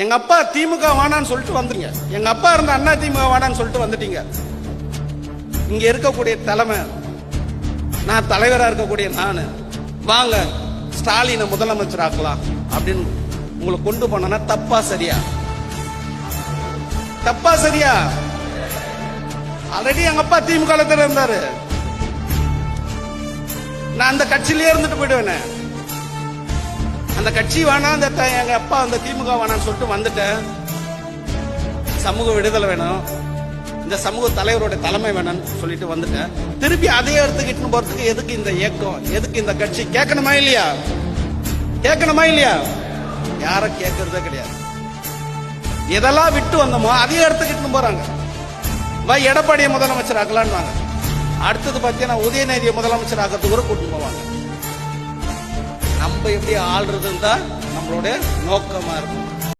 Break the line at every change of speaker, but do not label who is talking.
எங்க அப்பா திமுக வானான்னு சொல்லிட்டு வந்துட்டீங்க. எங்க அப்பா இருந்த அண்ணா திமுக வானான்னு சொல்லிட்டு வந்துட்டீங்க. இங்க இருக்கக்கூடிய தலைமை, நான் தலைவரா இருக்கக்கூடிய நானு, வாங்க ஸ்டாலினை முதலமைச்சர் ஆக்கலாம் அப்படின்னு உங்களை கொண்டு போனா தப்பா சரியா? தப்பா சரியா? ஆல்ரெடி எங்க அப்பா திமுக இருந்தாரு. நான் அந்த கட்சியிலே இருந்துட்டு போயிடுவேன். அந்த கட்சி வேணா, எங்க அப்பா அந்த திமுக வேணான்னு சொல்லிட்டு வந்துட்டேன். சமூக விடுதலை வேணும், இந்த சமூக தலைவரோட தலைமை வேணும்னு சொல்லிட்டு வந்துட்டேன். திருப்பி அதே எடுத்துக்கிட்டு போறதுக்கு எதுக்கு இந்த இயக்கம், எதுக்கு இந்த கட்சி? கேட்கணுமா இல்லையா? கேட்கணுமா இல்லையா? யார கேட்கறதே கிடையாது. எதெல்லாம் விட்டு வந்தோமோ அதையும் எடுத்துக்கிட்டு போறாங்க. எடப்பாடியை முதலமைச்சர் ஆக்கலான்னு வாங்க. அடுத்தது பார்த்தீங்கன்னா உதயநிதியை முதலமைச்சர் ஆக்கிறதுக்கு கூட கூட்டிட்டு போவாங்க. நம்ம எப்படி ஆள்றதுன்னு தான் நம்மளோட நோக்கமா இருக்கும்.